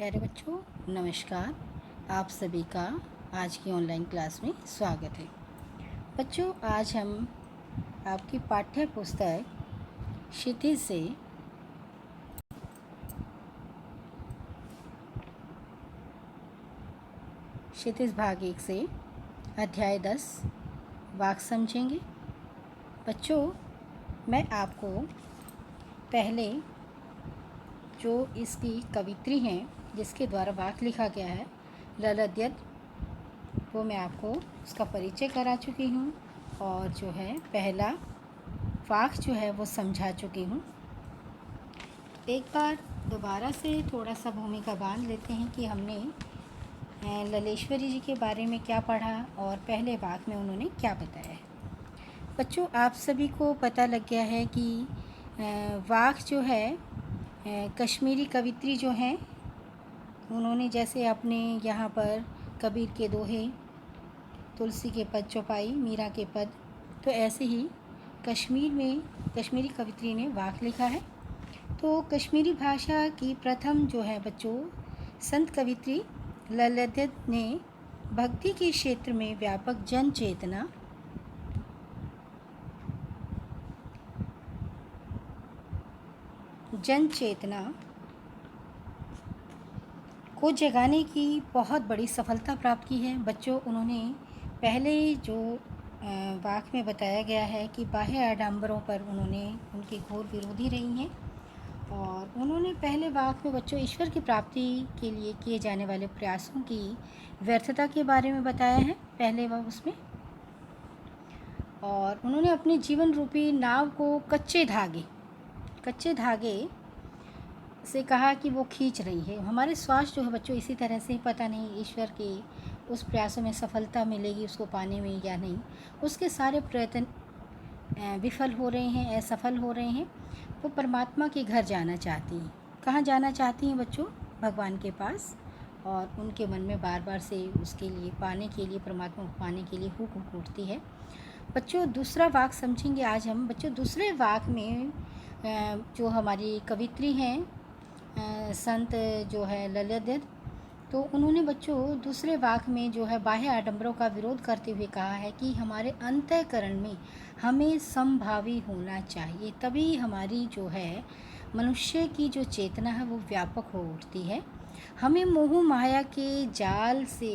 प्यारे बच्चों, नमस्कार। आप सभी का आज की ऑनलाइन क्लास में स्वागत है। बच्चों, आज हम आपकी पाठ्य पुस्तक क्षितिज से क्षितिज भाग 1 से अध्याय 10 वाक्य समझेंगे। बच्चों, मैं आपको पहले जो इसकी कवित्री हैं जिसके द्वारा वाक्य लिखा गया है ललद्यत, वो मैं आपको उसका परिचय करा चुकी हूँ और जो है पहला वाक्य जो है वो समझा चुकी हूँ। एक बार दोबारा से थोड़ा सा भूमिका बांध लेते हैं कि हमने ललेश्वरी जी के बारे में क्या पढ़ा और पहले वाक्य में उन्होंने क्या बताया है। बच्चों, आप सभी को पता लग गया है कि वाक्य जो है कश्मीरी कवित्री जो हैं उन्होंने जैसे अपने यहाँ पर कबीर के दोहे, तुलसी के पद चौपाई, मीरा के पद, तो ऐसे ही कश्मीर में कश्मीरी कवित्री ने वाक्य लिखा है। तो कश्मीरी भाषा की प्रथम जो है बच्चों संत कवित्री ललित ने भक्ति के क्षेत्र में व्यापक जन चेतना को जगाने की बहुत बड़ी सफलता प्राप्त की है। बच्चों, उन्होंने पहले जो वाक्य में बताया गया है कि बाह्य आडंबरों पर उन्होंने उनकी घोर विरोधी रही हैं और उन्होंने पहले वाक्य में बच्चों ईश्वर की प्राप्ति के लिए किए जाने वाले प्रयासों की व्यर्थता के बारे में बताया है पहले वाक्य उसमें। और उन्होंने अपने जीवन रूपी नाव को कच्चे धागे से कहा कि वो खींच रही है। हमारे श्वास जो है बच्चों इसी तरह से, पता नहीं ईश्वर के उस प्रयासों में सफलता मिलेगी उसको पाने में या नहीं, उसके सारे प्रयत्न विफल हो रहे हैं, असफल हो रहे हैं। वो परमात्मा के घर जाना चाहती हैं। कहाँ जाना चाहती हैं बच्चों? भगवान के पास। और उनके मन में बार बार से उसके लिए पाने के लिए, परमात्मा को पाने के लिए हुक उठती है। बच्चों, दूसरा वाक्य समझेंगे आज हम। बच्चों, दूसरे वाक्य में जो हमारी कवित्री हैं संत जो है ललित, तो उन्होंने बच्चों दूसरे वाक्य में जो है बाह्य आडंबरों का विरोध करते हुए कहा है कि हमारे अंतःकरण में हमें समभावी होना चाहिए, तभी हमारी जो है मनुष्य की जो चेतना है वो व्यापक हो उठती है। हमें मोह माया के जाल से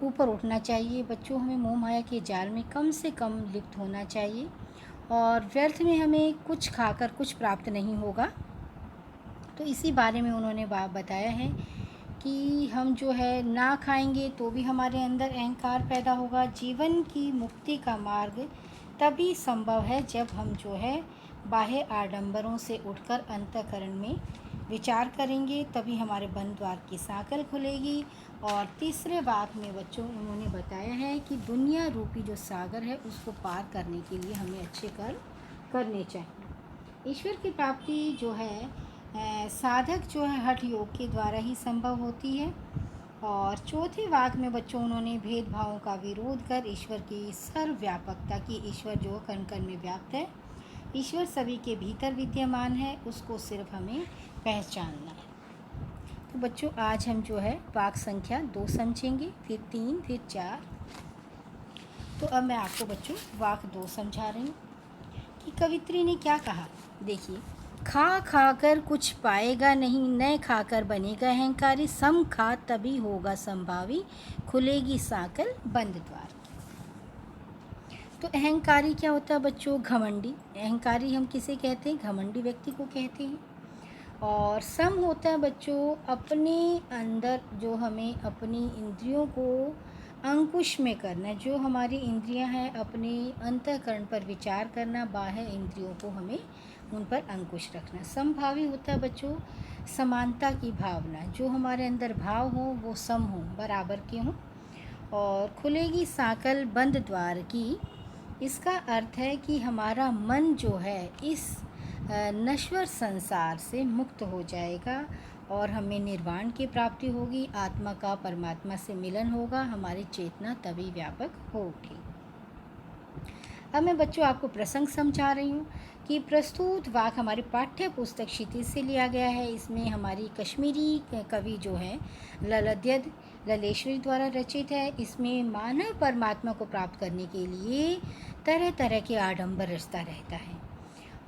ऊपर उठना चाहिए। बच्चों, हमें मोह माया के जाल में कम से कम लिप्त होना चाहिए और व्यर्थ में हमें कुछ खाकर कुछ प्राप्त नहीं होगा। तो इसी बारे में उन्होंने बताया है कि हम जो है ना खाएंगे तो भी हमारे अंदर अहंकार पैदा होगा। जीवन की मुक्ति का मार्ग तभी संभव है जब हम जो है बाह्य आडंबरों से उठकर अंतःकरण में विचार करेंगे, तभी हमारे बंद द्वार की सांकल खुलेगी। और तीसरे वाक्य में बच्चों उन्होंने बताया है कि दुनिया रूपी जो सागर है उसको पार करने के लिए हमें अच्छे कर्म करने चाहिए। ईश्वर की प्राप्ति जो है साधक जो है हठ योग के द्वारा ही संभव होती है। और चौथे वाक्य में बच्चों उन्होंने भेदभावों का विरोध कर ईश्वर की सर्वव्यापकता की, ईश्वर जो कण कण में व्याप्त है, ईश्वर सभी के भीतर विद्यमान है, उसको सिर्फ हमें पहचानना है। तो बच्चों, आज हम जो है वाक्य संख्या 2 समझेंगे, फिर 3, फिर 4। तो अब मैं आपको बच्चों वाक्य 2 समझा रही हूँ कि कवित्री ने क्या कहा। देखिए, खा खाकर कुछ पाएगा नहीं, न खाकर बनेगा अहंकारी, सम खा तभी होगा संभावी, खुलेगी सांकल बंद द्वार। तो अहंकारी क्या होता है बच्चों? घमंडी। अहंकारी हम किसे कहते हैं? घमंडी व्यक्ति को कहते हैं। और सम होता है बच्चों अपने अंदर जो हमें अपनी इंद्रियों को अंकुश में करना, जो हमारी इंद्रियां हैं अपने अंतःकरण पर विचार करना, बाह्य इंद्रियों को हमें उन पर अंकुश रखना। समभावी होता है बच्चों समानता की भावना, जो हमारे अंदर भाव हो वो सम हो, बराबर के हों। और खुलेगी सांकल बंद द्वार की, इसका अर्थ है कि हमारा मन जो है इस नश्वर संसार से मुक्त हो जाएगा और हमें निर्वाण की प्राप्ति होगी, आत्मा का परमात्मा से मिलन होगा, हमारी चेतना तभी व्यापक होगी। अब मैं बच्चों आपको प्रसंग समझा रही हूँ कि प्रस्तुत वाक्य हमारी पाठ्य पुस्तक क्षितिज से लिया गया है। इसमें हमारी कश्मीरी कवि जो है ललद्यद ललेश्वरी द्वारा रचित है। इसमें मानव परमात्मा को प्राप्त करने के लिए तरह तरह के आडंबर रचता रहता है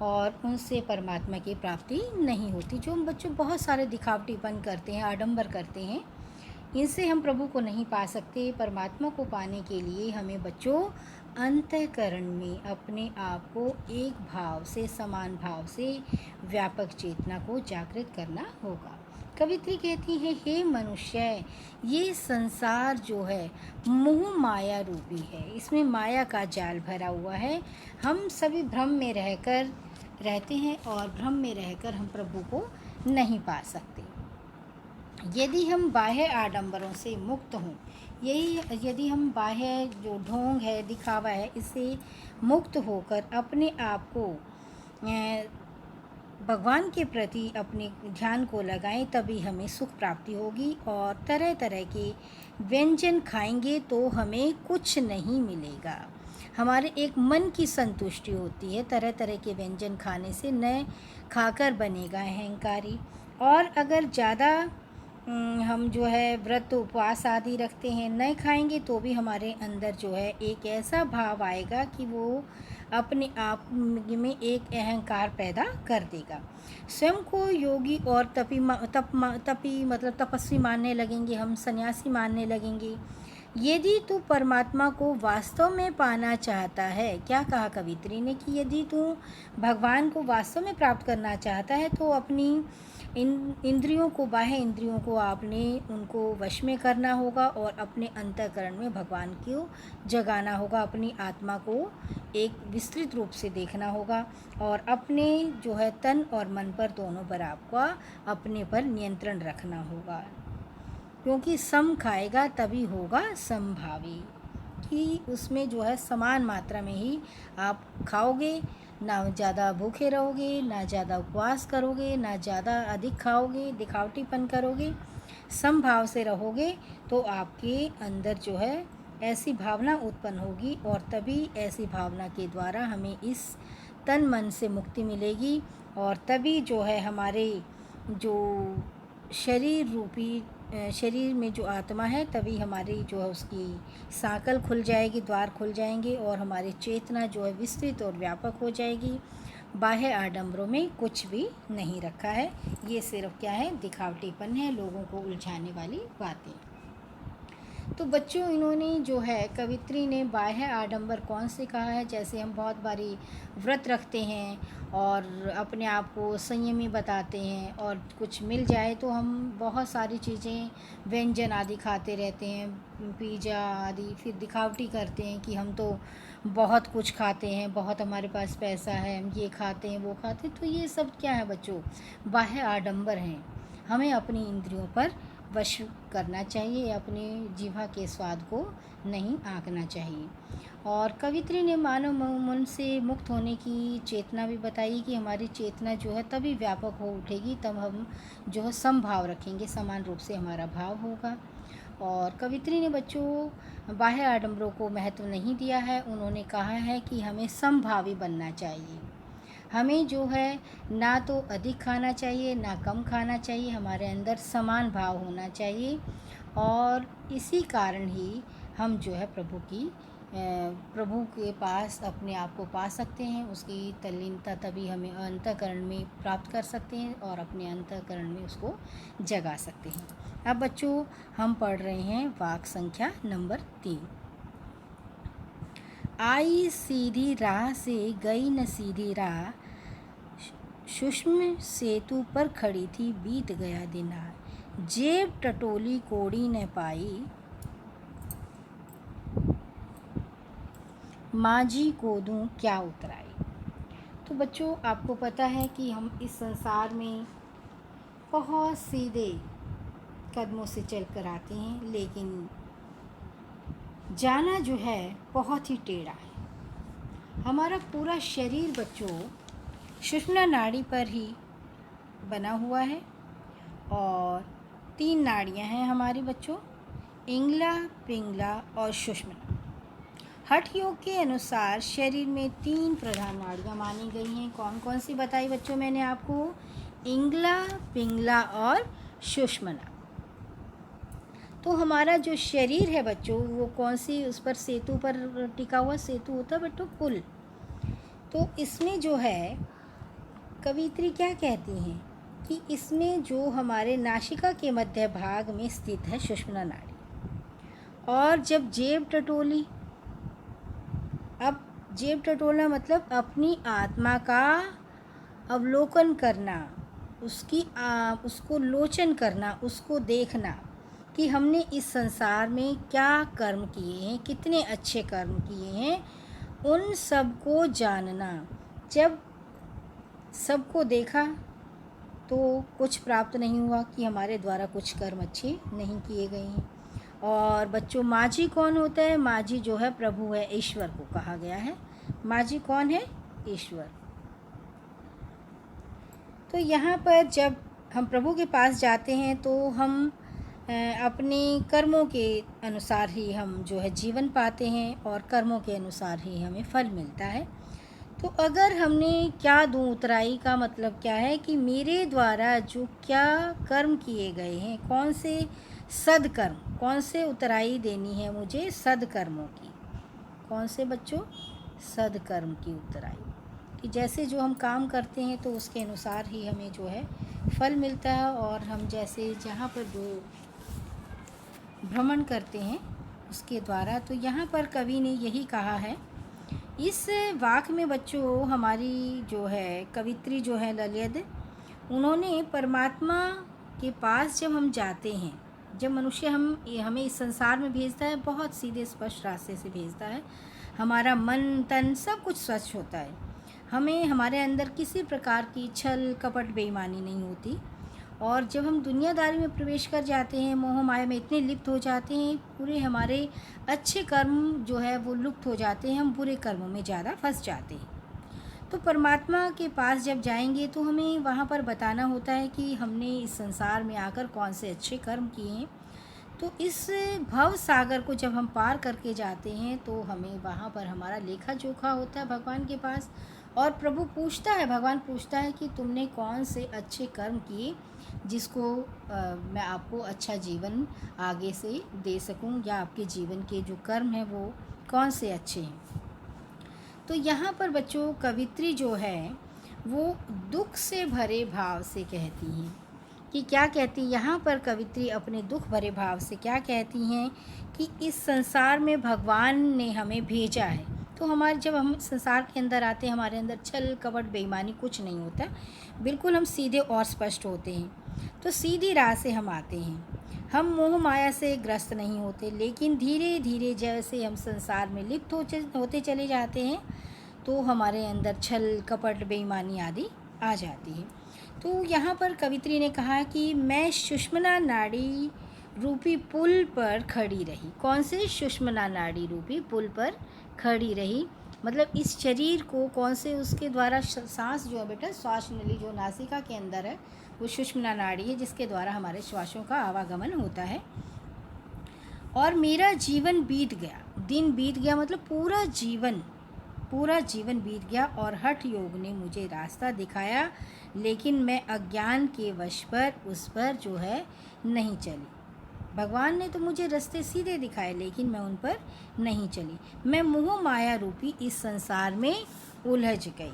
और उनसे परमात्मा की प्राप्ति नहीं होती। जो हम बच्चों बहुत सारे दिखावटीपन करते हैं, आडंबर करते हैं, इनसे हम प्रभु को नहीं पा सकते। परमात्मा को पाने के लिए हमें बच्चों अंतःकरण में अपने आप को एक भाव से, समान भाव से व्यापक चेतना को जागृत करना होगा। कवित्री कहती है, हे मनुष्य, ये संसार जो है मोह माया रूपी है। इसमें माया का जाल भरा हुआ है। हम सभी भ्रम में रहते हैं और भ्रम में रहकर हम प्रभु को नहीं पा सकते। यदि हम बाह्य आडंबरों से मुक्त हों, यदि हम बाह्य जो ढोंग है, दिखावा है, इससे मुक्त होकर अपने आप को भगवान के प्रति अपने ध्यान को लगाएं, तभी हमें सुख प्राप्ति होगी। और तरह तरह के व्यंजन खाएंगे तो हमें कुछ नहीं मिलेगा। हमारे एक मन की संतुष्टि होती है तरह तरह के व्यंजन खाने से, न खाकर बनेगा अहंकारी। और अगर ज़्यादा हम जो है व्रत उपवास आदि रखते हैं, नहीं खाएंगे तो भी हमारे अंदर जो है एक ऐसा भाव आएगा कि वो अपने आप में एक अहंकार पैदा कर देगा। स्वयं को योगी और तपी मतलब तपस्वी मानने लगेंगे, हम सन्यासी मानने लगेंगे। यदि तू परमात्मा को वास्तव में पाना चाहता है, क्या कहा कवित्री ने कि यदि तू भगवान को वास्तव में प्राप्त करना चाहता है तो अपनी इंद्रियों को, बाह्य इंद्रियों को आपने उनको वश में करना होगा और अपने अंतःकरण में भगवान को जगाना होगा। अपनी आत्मा को एक विस्तृत रूप से देखना होगा और अपने जो है तन और मन पर दोनों पर आपका अपने पर नियंत्रण रखना होगा, क्योंकि सम खाएगा तभी होगा समभावी, कि उसमें जो है समान मात्रा में ही आप खाओगे, ना ज़्यादा भूखे रहोगे, ना ज़्यादा उपवास करोगे, ना ज़्यादा अधिक खाओगे, दिखावटीपन करोगे। समभाव से रहोगे तो आपके अंदर जो है ऐसी भावना उत्पन्न होगी और तभी ऐसी भावना के द्वारा हमें इस तन मन से मुक्ति मिलेगी और तभी जो है हमारे जो शरीर रूपी शरीर में जो आत्मा है, तभी हमारी जो है उसकी सांकल खुल जाएगी, द्वार खुल जाएंगे और हमारी चेतना जो है विस्तृत और व्यापक हो जाएगी। बाह्य आडंबरों में कुछ भी नहीं रखा है, ये सिर्फ क्या है, दिखावटीपन है, लोगों को उलझाने वाली बातें। तो बच्चों, इन्होंने जो है कवित्री ने बाह्य आडंबर कौन से कहा है। जैसे हम बहुत बारी व्रत रखते हैं और अपने आप को संयमी बताते हैं और कुछ मिल जाए तो हम बहुत सारी चीज़ें, व्यंजन आदि खाते रहते हैं, पिज़्ज़ा आदि, फिर दिखावटी करते हैं कि हम तो बहुत कुछ खाते हैं, बहुत हमारे पास पैसा है, हम ये खाते हैं, वो खाते हैं। तो ये सब क्या है बच्चों, बाह्य आडंबर हैं। हमें अपनी इंद्रियों पर वश करना चाहिए, अपने जीवा के स्वाद को नहीं आंकना चाहिए। और कवित्री ने मानव मन से मुक्त होने की चेतना भी बताई कि हमारी चेतना जो है तभी व्यापक हो उठेगी, तब हम जो है समभाव रखेंगे, समान रूप से हमारा भाव होगा। और कवित्री ने बच्चों बाह्य आडंबरों को महत्व नहीं दिया है। उन्होंने कहा है कि हमें समभावी बनना चाहिए। हमें जो है ना तो अधिक खाना चाहिए, ना कम खाना चाहिए, हमारे अंदर समान भाव होना चाहिए। और इसी कारण ही हम जो है प्रभु के पास अपने आप को पा सकते हैं। उसकी तल्लीनता तभी हमें अंतःकरण में प्राप्त कर सकते हैं और अपने अंतःकरण में उसको जगा सकते हैं। अब बच्चों, हम पढ़ रहे हैं वाक्य संख्या नंबर 3। आई सीधी राह से गई न सीधी राह, सूक्ष्म सेतु पर खड़ी थी बीत गया दिन। जेब टटोली कोड़ी न पाई, माझी को दूं क्या उतराई। तो बच्चों, आपको पता है कि हम इस संसार में बहुत सीधे कदमों से चल कर आते हैं, लेकिन जाना जो है बहुत ही टेढ़ा है। हमारा पूरा शरीर बच्चों सुषुम्ना नाड़ी पर ही बना हुआ है और 3 नाड़ियां हैं हमारी बच्चों, इंगला, पिंगला और सुषुम्ना। हठ योग के अनुसार शरीर में 3 प्रधान नाड़ियाँ मानी गई हैं। कौन कौन सी बताई बच्चों मैंने आपको? इंगला, पिंगला और सुषुम्ना। तो हमारा जो शरीर है बच्चों, वो कौन सी उस पर सेतु पर टिका हुआ सेतु होता है बच्चों? पुल। तो इसमें जो है कवियत्री क्या कहती हैं कि इसमें जो हमारे नासिका के मध्य भाग में स्थित है सुषुम्ना नाड़ी। और जब जेब टटोली, अब जेब टटोलना मतलब अपनी आत्मा का अवलोकन करना, उसको लोचन करना, उसको देखना कि हमने इस संसार में क्या कर्म किए हैं, कितने अच्छे कर्म किए हैं, उन सब को जानना। जब सबको देखा तो कुछ प्राप्त नहीं हुआ कि हमारे द्वारा कुछ कर्म अच्छे नहीं किए गए हैं। और बच्चों माझी कौन होता है? माझी जो है प्रभु है, ईश्वर को कहा गया है। माझी कौन है? ईश्वर। तो यहाँ पर जब हम प्रभु के पास जाते हैं तो हम अपने कर्मों के अनुसार ही हम जो है जीवन पाते हैं और कर्मों के अनुसार ही हमें फल मिलता है। तो अगर हमने क्या दूँ उतराई का मतलब क्या है कि मेरे द्वारा जो क्या कर्म किए गए हैं, कौन से सदकर्म, कौन से उतराई देनी है मुझे? सदकर्मों की। कौन से बच्चों? सदकर्म की उतराई। कि जैसे जो हम काम करते हैं तो उसके अनुसार ही हमें जो है फल मिलता है। और हम जैसे जहाँ पर जो भ्रमण करते हैं उसके द्वारा, तो यहाँ पर कवि ने यही कहा है इस वाक्य में बच्चों। हमारी जो है कवित्री जो है ललित, उन्होंने परमात्मा के पास जब हम जाते हैं, जब मनुष्य हमें इस संसार में भेजता है, बहुत सीधे स्पष्ट रास्ते से भेजता है। हमारा मन तन सब कुछ स्वच्छ होता है। हमें हमारे अंदर किसी प्रकार की छल कपट बेईमानी नहीं होती। और जब हम दुनियादारी में प्रवेश कर जाते हैं, मोह माया में इतने लिप्त हो जाते हैं, पूरे हमारे अच्छे कर्म जो है वो लुप्त हो जाते हैं, हम बुरे कर्मों में ज़्यादा फंस जाते हैं। तो परमात्मा के पास जब जाएंगे तो हमें वहाँ पर बताना होता है कि हमने इस संसार में आकर कौन से अच्छे कर्म किए हैं। तो इस भव सागर को जब हम पार करके जाते हैं तो हमें वहाँ पर हमारा लेखा जोखा होता है भगवान के पास। और प्रभु पूछता है, भगवान पूछता है कि तुमने कौन से अच्छे कर्म किए जिसको मैं आपको अच्छा जीवन आगे से दे सकूं, या आपके जीवन के जो कर्म हैं वो कौन से अच्छे हैं। तो यहाँ पर बच्चों कवित्री जो है वो दुख से भरे भाव से कहती हैं कि क्या कहती, यहाँ पर कवित्री अपने दुख भरे भाव से क्या कहती हैं कि इस संसार में भगवान ने हमें भेजा है। तो हमारे जब हम संसार के अंदर आते हैं, हमारे अंदर छल कपट बेईमानी कुछ नहीं होता, बिल्कुल हम सीधे और स्पष्ट होते हैं। तो सीधी राह से हम आते हैं, हम मोह माया से ग्रस्त नहीं होते। लेकिन धीरे धीरे जैसे हम संसार में लिप्त होते चले जाते हैं तो हमारे अंदर छल कपट बेईमानी आदि आ जाती है। तो यहाँ पर कवित्री ने कहा कि मैं सुषुम्ना नाड़ी रूपी पुल पर खड़ी रही। कौन से? सुषुम्ना नाड़ी रूपी पुल पर खड़ी रही, मतलब इस शरीर को कौन से उसके द्वारा सांस जो है बेटा, श्वास नली जो नासिका के अंदर है वो सुषुम्ना नाड़ी है जिसके द्वारा हमारे श्वासों का आवागमन होता है। और मेरा जीवन बीत गया, दिन बीत गया मतलब पूरा जीवन बीत गया। और हठ योग ने मुझे रास्ता दिखाया, लेकिन मैं अज्ञान के वश पर उस पर जो है नहीं चली। भगवान ने तो मुझे रास्ते सीधे दिखाए लेकिन मैं उन पर नहीं चली। मैं मोह माया रूपी इस संसार में उलझ गई।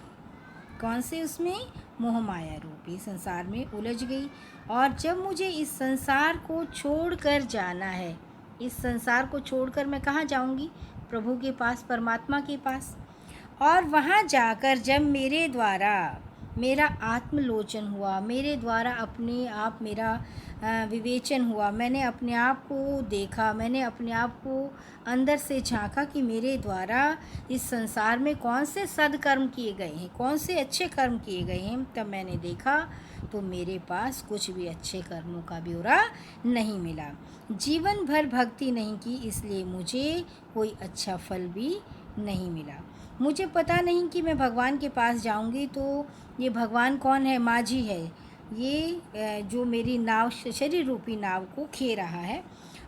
कौन से? उसमें मोह माया रूपी संसार में उलझ गई। और जब मुझे इस संसार को छोड़कर जाना है, इस संसार को छोड़कर मैं कहाँ जाऊँगी? प्रभु के पास, परमात्मा के पास। और वहाँ जाकर जब मेरे द्वारा मेरा आत्मलोचन हुआ, मेरे द्वारा अपने आप मेरा विवेचन हुआ, मैंने अपने आप को देखा, मैंने अपने आप को अंदर से झांका कि मेरे द्वारा इस संसार में कौन से सदकर्म किए गए हैं, कौन से अच्छे कर्म किए गए हैं, तब मैंने देखा तो मेरे पास कुछ भी अच्छे कर्मों का ब्यौरा नहीं मिला। जीवन भर भक्ति नहीं की, इसलिए मुझे कोई अच्छा फल भी नहीं मिला। मुझे पता नहीं कि मैं भगवान के पास जाऊंगी तो ये भगवान कौन है? माझी है, ये जो मेरी नाव, शरीर रूपी नाव को खे रहा है।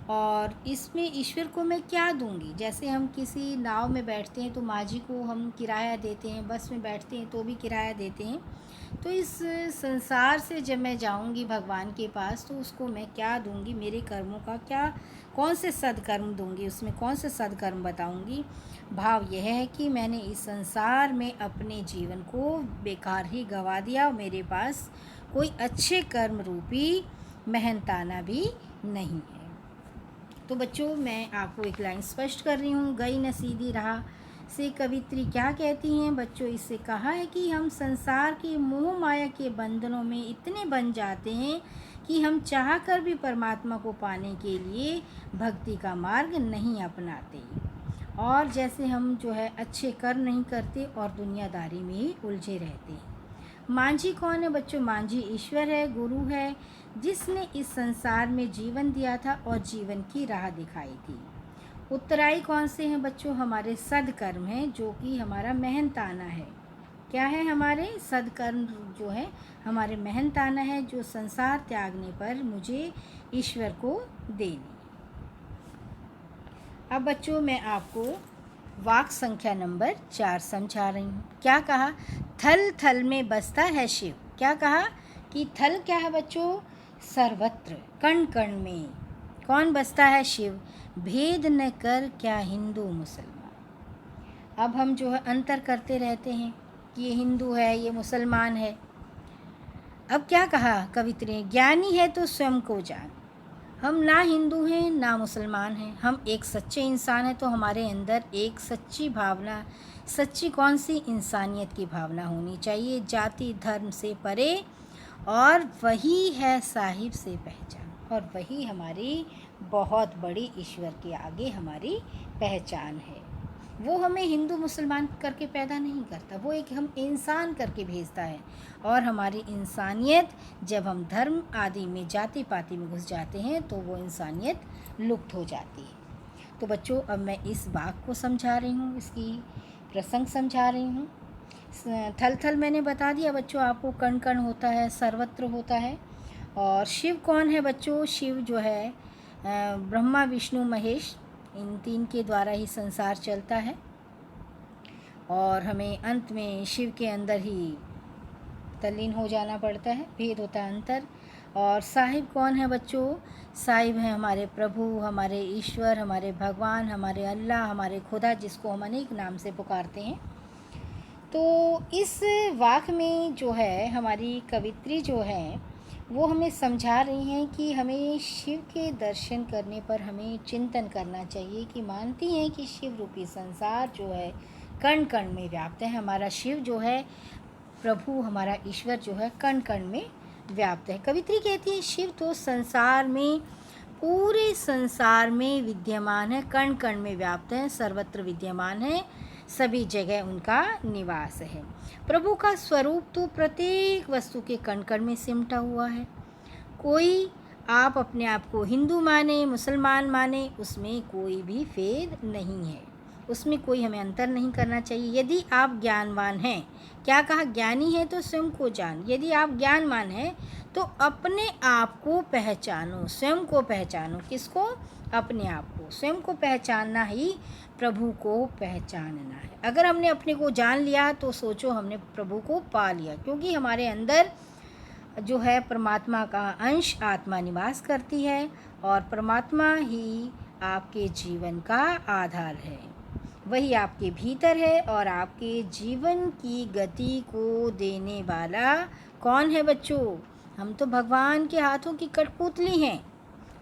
और इसमें ईश्वर को मैं क्या दूंगी। जैसे हम किसी नाव में बैठते हैं तो माझी को हम किराया देते हैं, बस में बैठते हैं तो भी किराया देते हैं। तो इस संसार से जब मैं जाऊंगी भगवान के पास तो उसको मैं क्या दूंगी, मेरे कर्मों का क्या, कौन से सदकर्म दूंगी, उसमें कौन से सदकर्म बताऊंगी। भाव यह है कि मैंने इस संसार में अपने जीवन को बेकार ही गंवा दिया, मेरे पास कोई अच्छे कर्म रूपी मेहनताना भी नहीं है। तो बच्चों, मैं आपको एक लाइन स्पष्ट कर रही हूँ। गई न सीधी राह से कवित्री क्या कहती हैं बच्चों, इससे कहा है कि हम संसार के मोह माया के बंधनों में इतने बन जाते हैं कि हम चाह कर भी परमात्मा को पाने के लिए भक्ति का मार्ग नहीं अपनाते, और जैसे हम जो है अच्छे कर्म नहीं करते और दुनियादारी में ही उलझे रहते हैं। मांझी कौन है बच्चों? मांझी ईश्वर है, गुरु है, जिसने इस संसार में जीवन दिया था और जीवन की राह दिखाई थी। उत्तराई कौन से हैं बच्चों? हमारे सदकर्म हैं, जो कि हमारा मेहनताना है। क्या है? हमारे सदकर्म जो है हमारे मेहनताना है, जो संसार त्यागने पर मुझे ईश्वर को देनी। अब बच्चों, मैं आपको वाक्य संख्या नंबर 4 समझा रही हूँ। क्या कहा? थल थल में बसता है शिव। क्या कहा कि थल क्या है बच्चों? सर्वत्र, कण कण में कौन बसता है? शिव। भेद न कर क्या हिंदू मुसलमान। अब हम जो है अंतर करते रहते हैं कि ये हिंदू है, ये मुसलमान है। अब क्या कहा कवित्री ने? ज्ञानी है तो स्वयं को जान। हम ना हिंदू हैं ना मुसलमान हैं, हम एक सच्चे इंसान हैं। तो हमारे अंदर एक सच्ची भावना, सच्ची कौन सी? इंसानियत की भावना होनी चाहिए, जाति धर्म से परे। और वही है साहिब से पहचान, और वही हमारी बहुत बड़ी ईश्वर के आगे हमारी पहचान है। वो हमें हिंदू मुसलमान करके पैदा नहीं करता, वो एक हम इंसान करके भेजता है। और हमारी इंसानियत, जब हम धर्म आदि में, जाति पाति में घुस जाते हैं तो वो इंसानियत लुप्त हो जाती है। तो बच्चों, अब मैं इस वाक्य को समझा रही हूँ, इसकी प्रसंग समझा रही हूँ। थल थल मैंने बता दिया बच्चों आपको, कण कण होता है, सर्वत्र होता है। और शिव कौन है बच्चों? शिव जो है ब्रह्मा विष्णु महेश, इन तीन के द्वारा ही संसार चलता है, और हमें अंत में शिव के अंदर ही तल्लीन हो जाना पड़ता है। भेद होता है, अंतर। और साहिब कौन है बच्चों? साहिब हैं हमारे प्रभु, हमारे ईश्वर, हमारे भगवान, हमारे अल्लाह, हमारे खुदा, जिसको हम अनेक नाम से पुकारते हैं। तो इस वाक्य में जो है हमारी कवित्री जो है वो हमें समझा रही हैं कि हमें शिव के दर्शन करने पर हमें चिंतन करना चाहिए, कि मानती हैं कि शिव रूपी संसार जो है कण कण में व्याप्त है। हमारा शिव जो है प्रभु, हमारा ईश्वर जो है कण कण में व्याप्त है। कवित्री कहती है शिव तो संसार में, पूरे संसार में विद्यमान है, कण कण में व्याप्त है, सर्वत्र विद्यमान है, सभी जगह उनका निवास है। प्रभु का स्वरूप तो प्रत्येक वस्तु के कण कण में सिमटा हुआ है। कोई आप अपने आप को हिंदू माने, मुसलमान माने, उसमें कोई भी भेद नहीं है, उसमें कोई हमें अंतर नहीं करना चाहिए। यदि आप ज्ञानवान हैं, क्या कहा? ज्ञानी है तो स्वयं को जान। यदि आप ज्ञानवान हैं तो अपने आप को पहचानो, स्वयं को पहचानो। किसको? अपने आप को। स्वयं को पहचानना ही प्रभु को पहचानना है। अगर हमने अपने को जान लिया तो सोचो हमने प्रभु को पा लिया, क्योंकि हमारे अंदर जो है परमात्मा का अंश आत्मा निवास करती है, और परमात्मा ही आपके जीवन का आधार है। वही आपके भीतर है, और आपके जीवन की गति को देने वाला कौन है बच्चों? हम तो भगवान के हाथों की कठपुतली हैं,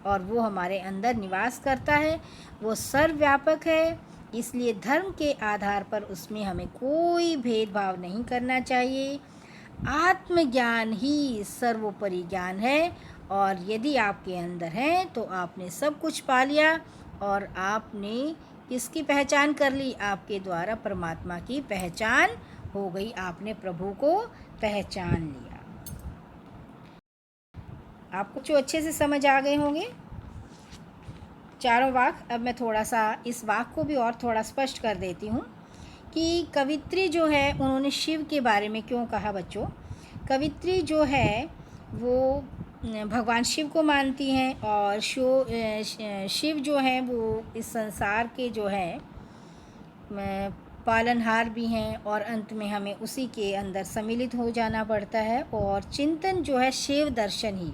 और वो हमारे अंदर निवास करता है। वो सर्वव्यापक है, इसलिए धर्म के आधार पर उसमें हमें कोई भेदभाव नहीं करना चाहिए। आत्मज्ञान ही सर्वोपरि ज्ञान है, और यदि आपके अंदर है तो आपने सब कुछ पा लिया, और आपने किसकी पहचान कर ली? आपके द्वारा परमात्मा की पहचान हो गई, आपने प्रभु को पहचान लिया। आपको जो अच्छे से समझ आ गए होंगे चारों वाक्य। अब मैं थोड़ा सा इस वाक्य को भी और थोड़ा स्पष्ट कर देती हूँ कि कवित्री जो है उन्होंने शिव के बारे में क्यों कहा बच्चों। कवित्री जो है वो भगवान शिव को मानती हैं और शिव जो हैं वो इस संसार के जो है पालनहार भी हैं और अंत में हमें उसी के अंदर सम्मिलित हो जाना पड़ता है। और चिंतन जो है शिव दर्शन ही,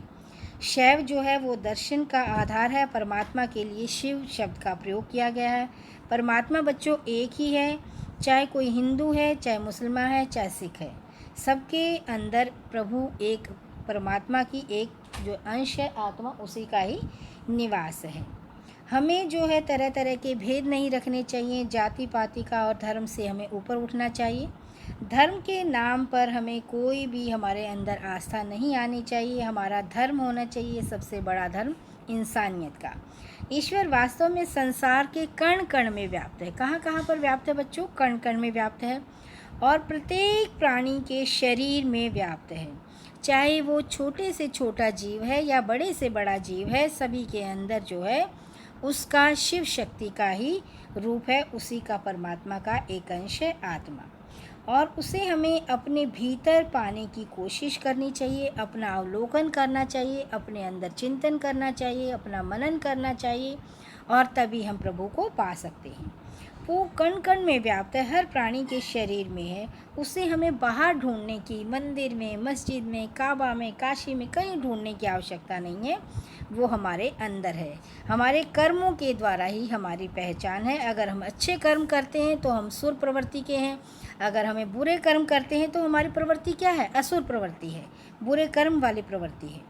शैव जो है वो दर्शन का आधार है। परमात्मा के लिए शिव शब्द का प्रयोग किया गया है। परमात्मा बच्चों एक ही है, चाहे कोई हिंदू है, चाहे मुसलमान है, चाहे सिख है, सबके अंदर प्रभु एक परमात्मा की एक जो अंश है आत्मा, उसी का ही निवास है। हमें जो है तरह तरह के भेद नहीं रखने चाहिए, जाति पाति का और धर्म से हमें ऊपर उठना चाहिए। धर्म के नाम पर हमें कोई भी हमारे अंदर आस्था नहीं आनी चाहिए। हमारा धर्म होना चाहिए सबसे बड़ा धर्म इंसानियत का। ईश्वर वास्तव में संसार के कण कण में व्याप्त है। कहाँ कहाँ पर व्याप्त है बच्चों? कण कण में व्याप्त है और प्रत्येक प्राणी के शरीर में व्याप्त है। चाहे वो छोटे से छोटा जीव है या बड़े से बड़ा जीव है, सभी के अंदर जो है उसका शिव शक्ति का ही रूप है, उसी का परमात्मा का एक अंश है आत्मा। और उसे हमें अपने भीतर पाने की कोशिश करनी चाहिए, अपना अवलोकन करना चाहिए, अपने अंदर चिंतन करना चाहिए, अपना मनन करना चाहिए और तभी हम प्रभु को पा सकते हैं। वो कण कण में व्याप्त है, हर प्राणी के शरीर में है। उसे हमें बाहर ढूंढने की, मंदिर में, मस्जिद में, काबा में, काशी में कहीं ढूंढने की आवश्यकता नहीं है, वो हमारे अंदर है। हमारे कर्मों के द्वारा ही हमारी पहचान है। अगर हम अच्छे कर्म करते हैं तो हम सुर प्रवृत्ति के हैं, अगर हमें बुरे कर्म करते हैं तो हमारी प्रवृत्ति क्या है? असुर प्रवृत्ति है, बुरे कर्म वाली प्रवृत्ति है।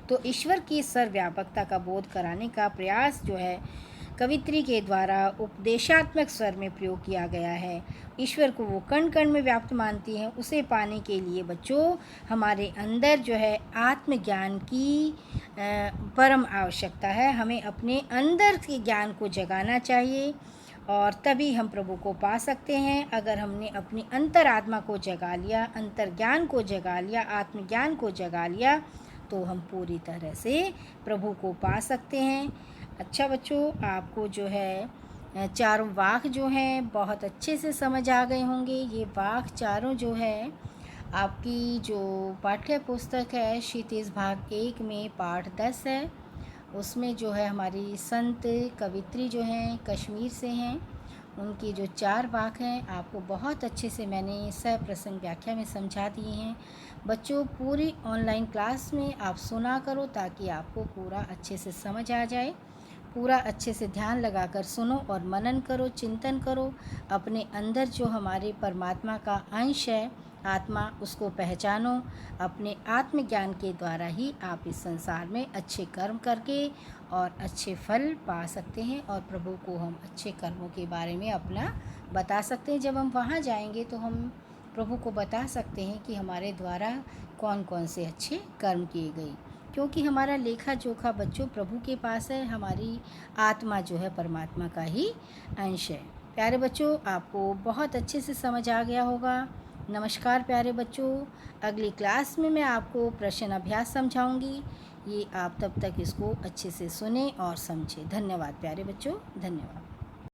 तो ईश्वर की सर्वव्यापकता का बोध कराने का प्रयास जो है कवित्री के द्वारा उपदेशात्मक स्वर में प्रयोग किया गया है। ईश्वर को वो कण कण में व्याप्त मानती हैं। उसे पाने के लिए बच्चों हमारे अंदर जो है आत्मज्ञान की परम आवश्यकता है। हमें अपने अंदर के ज्ञान को जगाना चाहिए और तभी हम प्रभु को पा सकते हैं। अगर हमने अपनी अंतरात्मा को जगा लिया, अंतर्ज्ञान को जगा लिया, आत्मज्ञान को जगा लिया, तो हम पूरी तरह से प्रभु को पा सकते हैं। अच्छा बच्चों, आपको जो है चारों वाक्य जो हैं बहुत अच्छे से समझ आ गए होंगे। ये वाक्य चारों जो है आपकी जो पाठ्य पुस्तक है क्षितिज भाग 1 में पाठ 10 है, उसमें जो है हमारी संत कवित्री जो हैं कश्मीर से हैं, उनकी जो 4 वाक्य हैं आपको बहुत अच्छे से मैंने सप्रसंग व्याख्या में समझा दिए हैं। बच्चों पूरी ऑनलाइन क्लास में आप सुना करो ताकि आपको पूरा अच्छे से समझ आ जाए। पूरा अच्छे से ध्यान लगाकर सुनो और मनन करो, चिंतन करो। अपने अंदर जो हमारे परमात्मा का अंश है आत्मा, उसको पहचानो। अपने आत्मज्ञान के द्वारा ही आप इस संसार में अच्छे कर्म करके और अच्छे फल पा सकते हैं और प्रभु को हम अच्छे कर्मों के बारे में अपना बता सकते हैं। जब हम वहाँ जाएंगे तो हम प्रभु को बता सकते हैं कि हमारे द्वारा कौन कौन से अच्छे कर्म किए गए, क्योंकि हमारा लेखा जोखा बच्चों प्रभु के पास है। हमारी आत्मा जो है परमात्मा का ही अंश है। प्यारे बच्चों, आपको बहुत अच्छे से समझ आ गया होगा। नमस्कार प्यारे बच्चों, अगली क्लास में मैं आपको प्रश्न अभ्यास समझाऊंगी। ये आप तब तक इसको अच्छे से सुने और समझें। धन्यवाद प्यारे बच्चों, धन्यवाद।